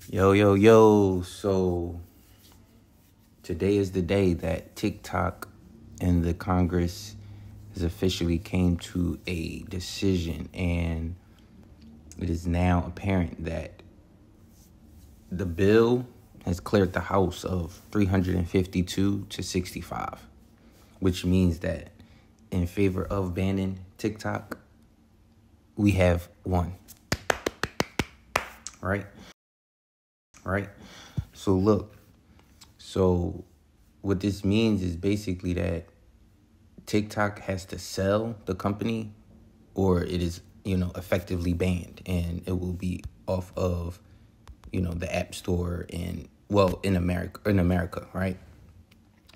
Yo. So today is the day that TikTok and the Congress has officially came to a decision, and it is now apparent that the bill has cleared the House of 352 to 65, which means that in favor of banning TikTok, we have won. Right? Right? So look, what this means is basically that TikTok has to sell the company or it is, effectively banned, and it will be off of, the App Store in America, right?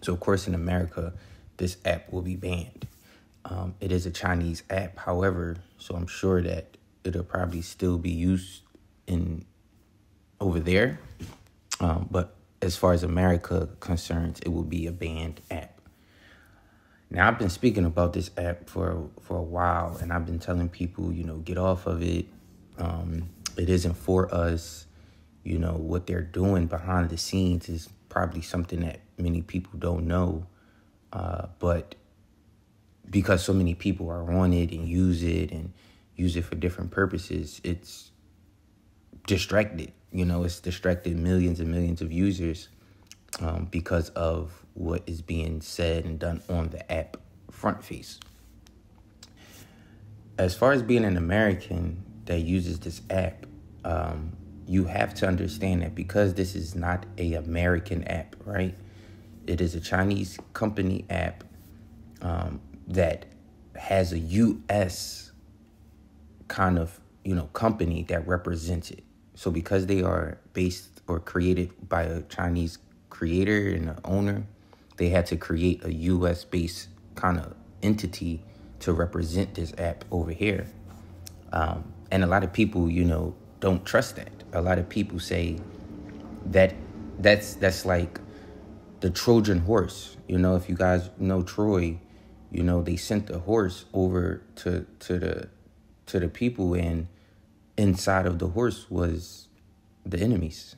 So of course in America, this app will be banned. It is a Chinese app, however, so I'm sure that it'll probably still be used in over there. But as far as America concerns, it will be a banned app. Now, I've been speaking about this app for a while, and I've been telling people, get off of it. It isn't for us. What they're doing behind the scenes is probably something that many people don't know. But because so many people are on it and use it for different purposes, it's distracted. It's distracted millions and millions of users because of what is being said and done on the app front face. As far as being an American that uses this app, you have to understand that because this is not a American app, right? It is a Chinese company app that has a U.S. kind of, company that represents it. So because they are based or created by a Chinese creator and an owner, they had to create a U.S.-based kind of entity to represent this app over here. And a lot of people, don't trust that. A lot of people say that that's like the Trojan horse. If you guys know Troy, they sent the horse over to the people, and inside of the horse was the enemies,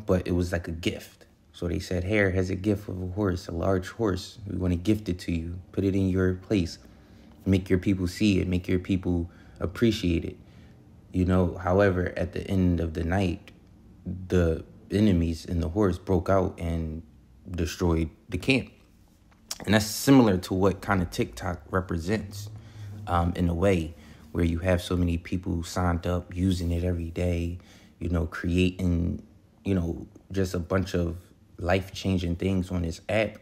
but it was like a gift. So they said, here has a gift of a horse, a large horse. We want to gift it to you. Put it in your place. Make your people see it. Make your people appreciate it. However, at the end of the night, the enemies in the horse broke out and destroyed the camp. And that's similar to what kind of TikTok represents in a way, where you have so many people signed up using it every day, creating, just a bunch of life-changing things on this app,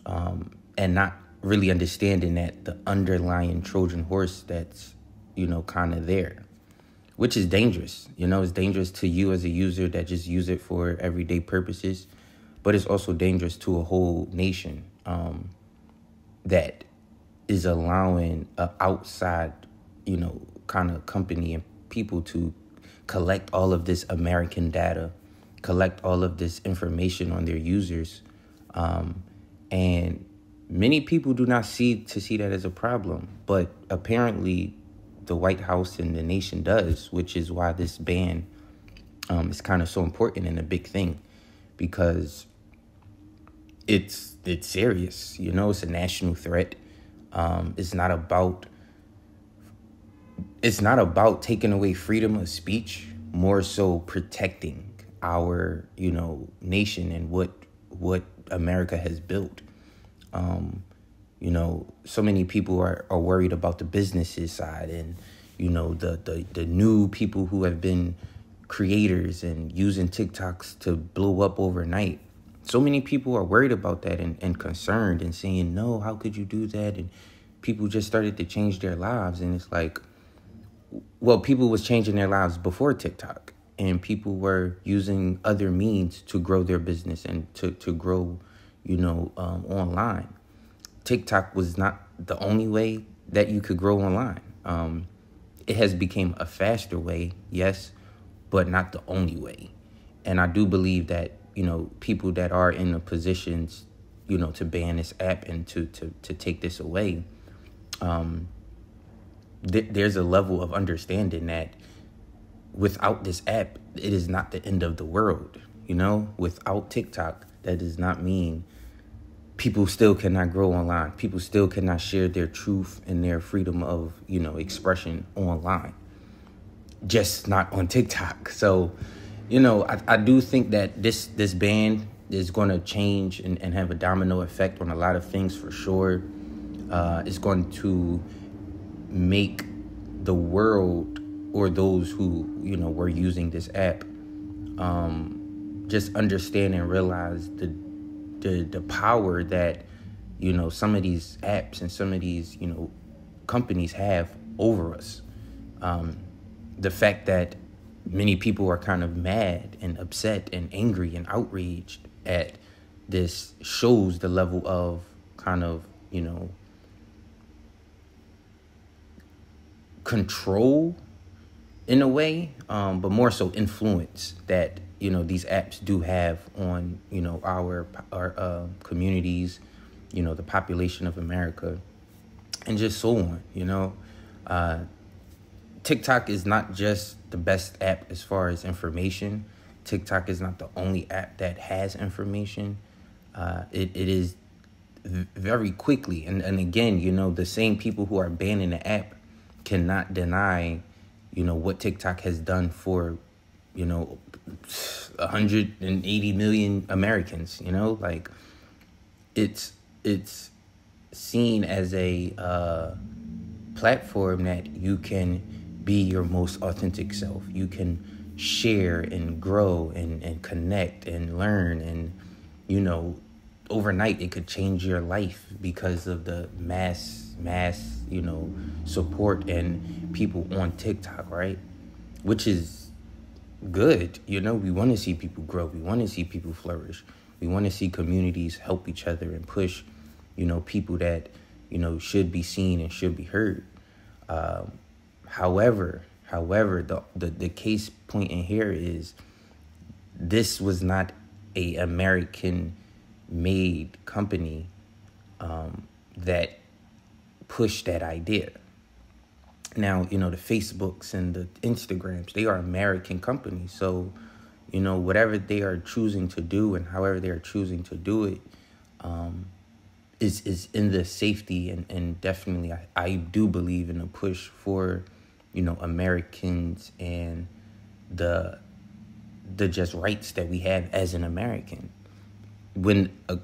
and not really understanding that the underlying Trojan horse that's, kind of there, which is dangerous. It's dangerous to you as a user that just use it for everyday purposes, but it's also dangerous to a whole nation that is allowing an outside, kind of company and people to collect all of this American data, collect all of this information on their users. And many people do not see that as a problem, but apparently the White House and the nation does, which is why this ban is kind of so important and a big thing, because it's serious. It's a national threat. It's not about taking away freedom of speech, more so protecting our, nation and what America has built. So many people are worried about the businesses side and, the new people who have been creators and using TikToks to blow up overnight. So many people are worried about that and concerned and saying, no, how could you do that? And people just started to change their lives. And it's like, well, people was changing their lives before TikTok, and people were using other means to grow their business and to grow, online. TikTok was not the only way that you could grow online. It has become a faster way, yes, but not the only way. And I do believe that, people that are in the positions, to ban this app and to take this away, there's a level of understanding that without this app, it is not the end of the world. Without TikTok, that does not mean people still cannot grow online. People still cannot share their truth and their freedom of, expression online. Just not on TikTok. So, I do think that this ban is going to change and have a domino effect on a lot of things for sure. It's going to make the world, or those who, were using this app, just understand and realize the power that, some of these apps and some of these, companies have over us. The fact that many people are kind of mad and upset and angry and outraged at this shows the level of kind of, control in a way, but more so influence that, these apps do have on, our communities, the population of America, and just so on. TikTok is not just the best app as far as information. TikTok is not the only app that has information. It is very quickly. And again, the same people who are banning the app cannot deny, what TikTok has done for, 180 million Americans, like it's seen as a platform that you can be your most authentic self. You can share and grow and connect and learn. And, overnight it could change your life because of the mass, support and people on TikTok, right? Which is good. We want to see people grow. We want to see people flourish. We want to see communities help each other and push, people that, should be seen and should be heard. However, the case point in here is this was not a American-made company that pushed that idea. Now, the Facebooks and the Instagrams, they are American companies. So, whatever they are choosing to do and however they are choosing to do it is in the safety and definitely I do believe in a push for, Americans and the just rights that we have as an American. When a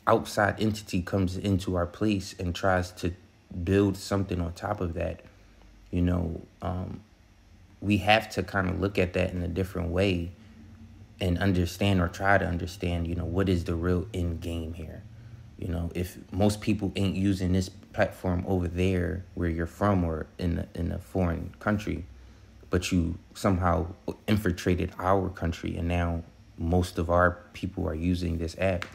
outside entity comes into our place and tries to build something on top of that, we have to kind of look at that in a different way and understand, or try to understand, what is the real end game here. If most people ain't using this platform over there where you're from or in a foreign country, but you somehow infiltrated our country and now most of our people are using this app,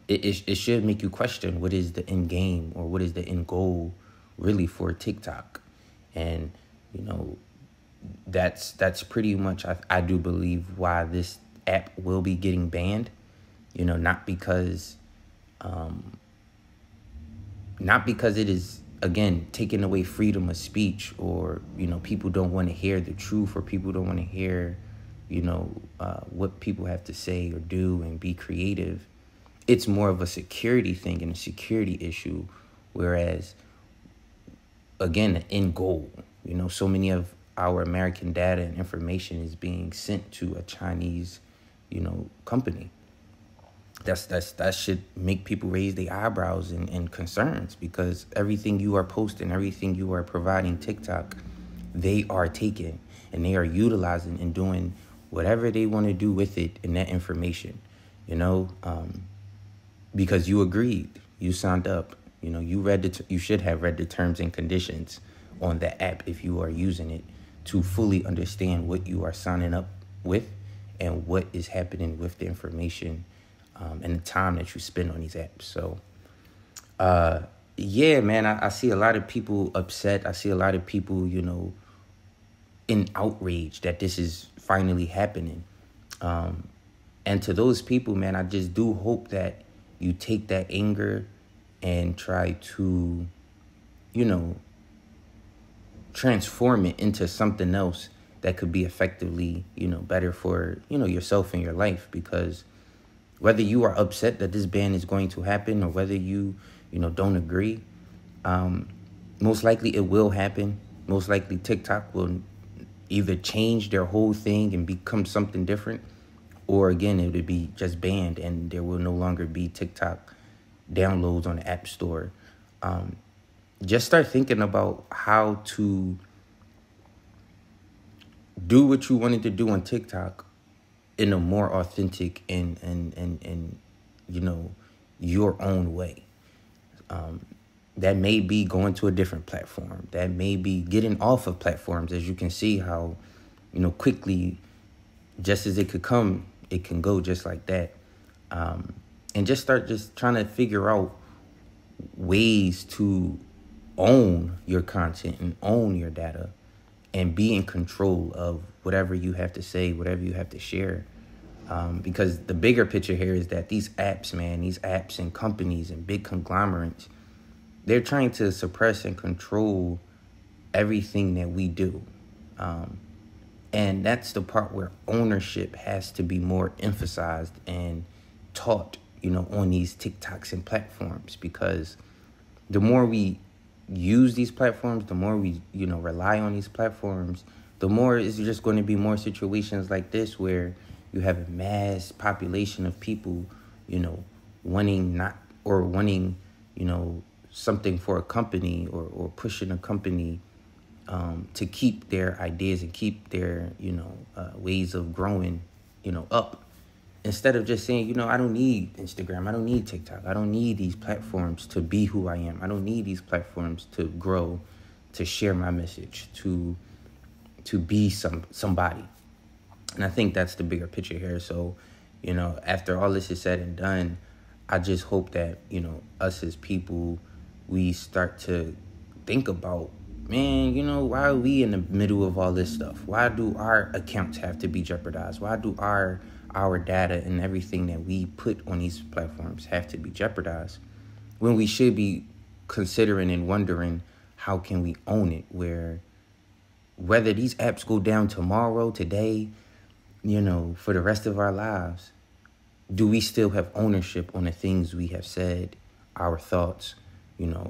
it should make you question what is the end game or what is the end goal really for TikTok. And, that's pretty much, I do believe, why this app will be getting banned. Not because it is, again, taking away freedom of speech, or, people don't want to hear the truth, or people don't want to hear, what people have to say or do and be creative. It's more of a security thing and a security issue. Whereas, again, the end goal, so many of our American data and information is being sent to a Chinese, company. That should make people raise their eyebrows and concerns, because everything you are posting, everything you are providing TikTok, they are taking and they are utilizing and doing whatever they want to do with it and that information, because you agreed, you signed up, you should have read the terms and conditions on the app if you are using it, to fully understand what you are signing up with and what is happening with the information and the time that you spend on these apps. So, yeah, man, I see a lot of people upset. I see a lot of people, in outrage that this is finally happening. And to those people, man, I just do hope that you take that anger and try to, transform it into something else that could be effectively, better for, yourself and your life. Because whether you are upset that this ban is going to happen or whether you, don't agree, most likely it will happen. Most likely TikTok will either change their whole thing and become something different, or again, it would be just banned and there will no longer be TikTok downloads on the App Store. Just start thinking about how to do what you wanted to do on TikTok in a more authentic and your own way. That may be going to a different platform. That may be getting off of platforms. As you can see how, quickly, just as it could come, it can go just like that. And just start just trying to figure out ways to own your content and own your data and be in control of whatever you have to say, whatever you have to share. Because the bigger picture here is that these apps and companies and big conglomerates, they're trying to suppress and control everything that we do. And that's the part where ownership has to be more emphasized and taught, on these TikToks and platforms. Because the more we use these platforms, the more we, rely on these platforms, the more it's just going to be more situations like this where you have a mass population of people, wanting, something for a company or pushing a company to keep their ideas and keep their, ways of growing, up. Instead of just saying, I don't need Instagram, I don't need TikTok, I don't need these platforms to be who I am. I don't need these platforms to grow, to share my message, to be somebody. And I think that's the bigger picture here. So, after all this is said and done, I just hope that, us as people, we start to think about, man, why are we in the middle of all this stuff? Why do our accounts have to be jeopardized? Why do our data and everything that we put on these platforms have to be jeopardized when we should be considering and wondering how can we own it, where whether these apps go down tomorrow, today, for the rest of our lives, do we still have ownership on the things we have said, our thoughts,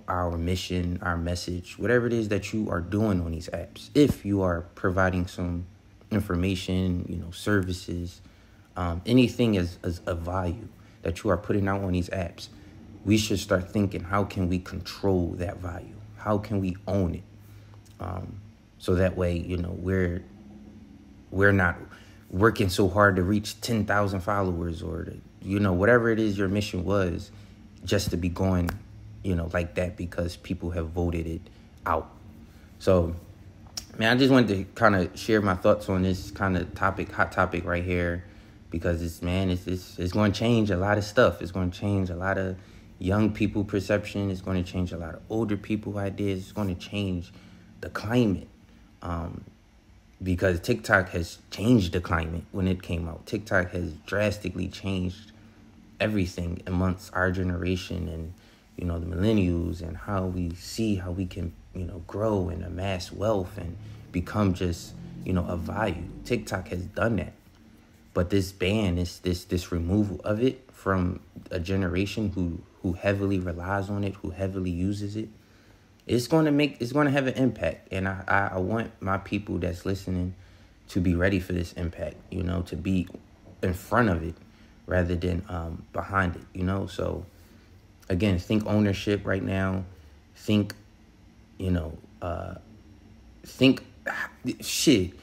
our mission, our message, whatever it is that you are doing on these apps? If you are providing some information, services, anything is of value that you are putting out on these apps, we should start thinking, how can we control that value? How can we own it? So that way, we're not working so hard to reach 10,000 followers or, whatever it is your mission was, just to be going, like that because people have voted it out. So, man, I just wanted to kind of share my thoughts on this kind of hot topic right here, because it's going to change a lot of stuff. It's going to change a lot of young people perception. It's going to change a lot of older people ideas. It's going to change the climate. Because TikTok has changed the climate when it came out. TikTok has drastically changed everything amongst our generation and, the millennials, and how we see how we can, grow and amass wealth and become just, a value. TikTok has done that. But this ban, this removal of it from a generation who heavily relies on it, who heavily uses it, it's going to have an impact. And I want my people that's listening to be ready for this impact, to be in front of it rather than behind it, So, again, think ownership right now. Think, shit.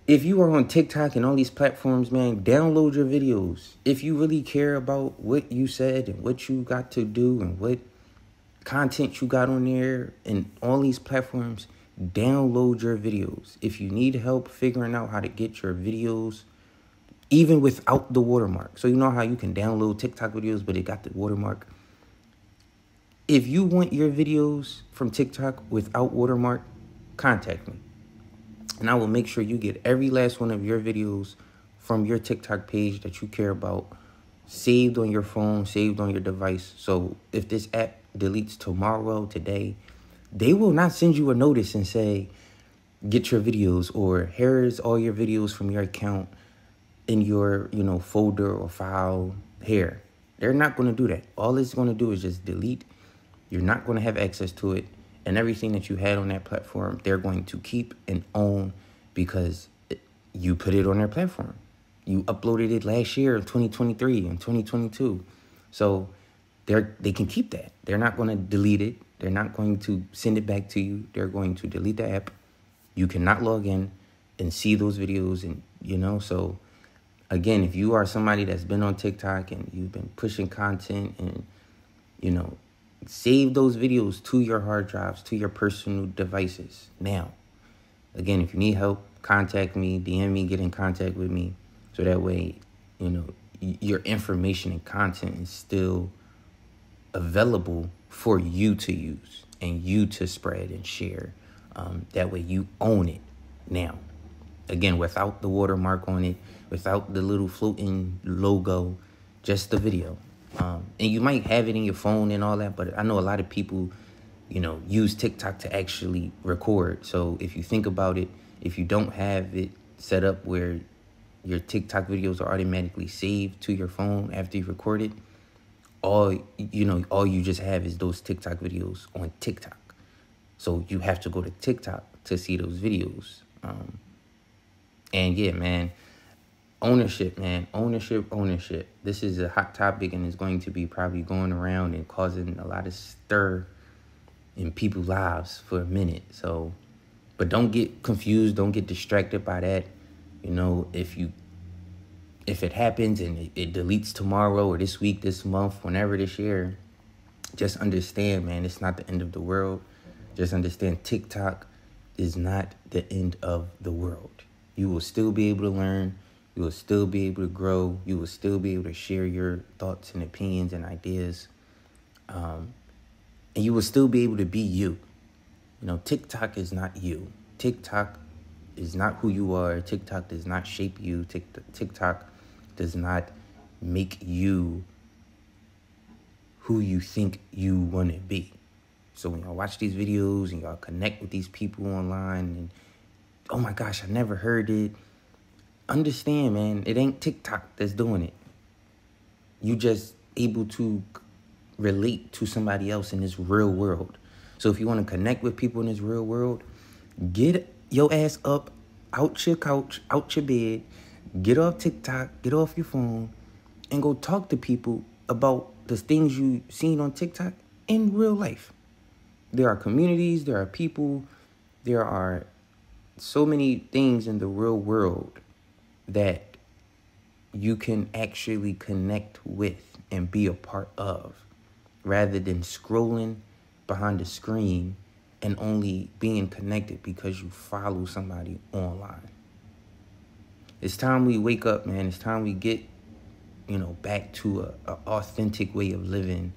If you are on TikTok and all these platforms, man, download your videos. If you really care about what you said and what you got to do and what content you got on there and all these platforms, download your videos. If you need help figuring out how to get your videos, even without the watermark. So you know how you can download TikTok videos, but it got the watermark. If you want your videos from TikTok without watermark, contact me. And I will make sure you get every last one of your videos from your TikTok page that you care about saved on your phone, saved on your device. So if this app deletes tomorrow, today, they will not send you a notice and say, get your videos, or here's all your videos from your account in your, folder or file here. They're not going to do that. All it's going to do is just delete. You're not going to have access to it. And everything that you had on that platform, they're going to keep and own because you put it on their platform. You uploaded it last year in 2023 and 2022. So they can keep that. They're not going to delete it. They're not going to send it back to you. They're going to delete the app. You cannot log in and see those videos. And, so again, if you are somebody that's been on TikTok and you've been pushing content and, save those videos to your hard drives, to your personal devices. Now, again, if you need help, contact me, DM me, get in contact with me. So that way, your information and content is still available for you to use and you to spread and share. That way you own it now. Again, without the watermark on it, without the little floating logo, just the video. And you might have it in your phone and all that, but I know a lot of people, use TikTok to actually record. So if you think about it, if you don't have it set up where your TikTok videos are automatically saved to your phone after you record it, all you just have is those TikTok videos on TikTok. So you have to go to TikTok to see those videos. And yeah, man, ownership, man. Ownership. This is a hot topic and it's going to be probably going around and causing a lot of stir in people's lives for a minute. So, but don't get confused. Don't get distracted by that. If it happens and it deletes tomorrow or this week, this month, whenever this year, just understand, man, it's not the end of the world. Just understand TikTok is not the end of the world. You will still be able to learn. You will still be able to grow. You will still be able to share your thoughts and opinions and ideas. And you will still be able to be you. TikTok is not you. TikTok is not who you are. TikTok does not shape you. TikTok does not make you who you think you want to be. So when y'all watch these videos and y'all connect with these people online and, oh my gosh, I never heard it. Understand, man, it ain't TikTok that's doing it. You just able to relate to somebody else in this real world. So if you want to connect with people in this real world, get your ass up, out your couch, out your bed, get off TikTok, get off your phone, and go talk to people about the things you seen on TikTok in real life. There are communities, there are people, there are so many things in the real world that you can actually connect with and be a part of, rather than scrolling behind the screen and only being connected because you follow somebody online. It's time we wake up, man. It's time we get, back to a authentic way of living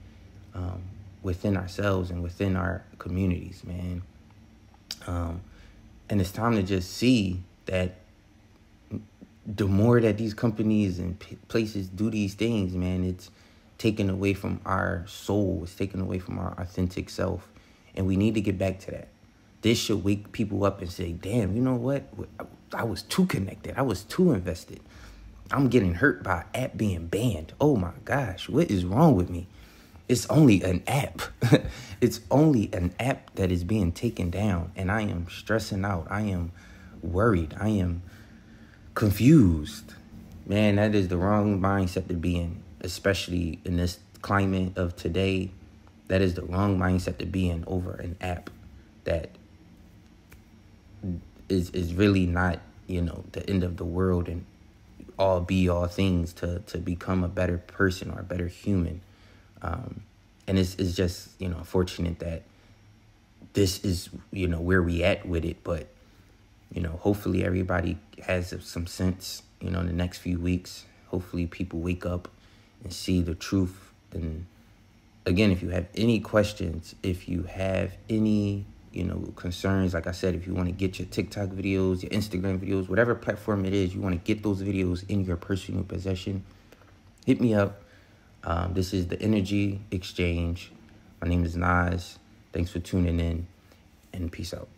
within ourselves and within our communities, man. And it's time to just see that the more that these companies and places do these things, man, it's taken away from our soul. It's taken away from our authentic self. And we need to get back to that. This should wake people up and say, damn, you know what? I was too connected. I was too invested. I'm getting hurt by an app being banned. Oh my gosh, what is wrong with me? It's only an app. It's only an app that is being taken down. And I am stressing out. I am worried. I am confused. Man, that is the wrong mindset to be in, especially in this climate of today. That is the wrong mindset to be in over an app that is really not, the end of the world and all things to become a better person or a better human. And it's just, unfortunate that this is, where we at with it. But, hopefully everybody has some sense, in the next few weeks. Hopefully people wake up and see the truth. And again, if you have any questions, if you have any, concerns, like I said, if you want to get your TikTok videos, your Instagram videos, whatever platform it is, you want to get those videos in your personal possession, hit me up. This is the InnerG Exchange. My name is Nas. Thanks for tuning in, and peace out.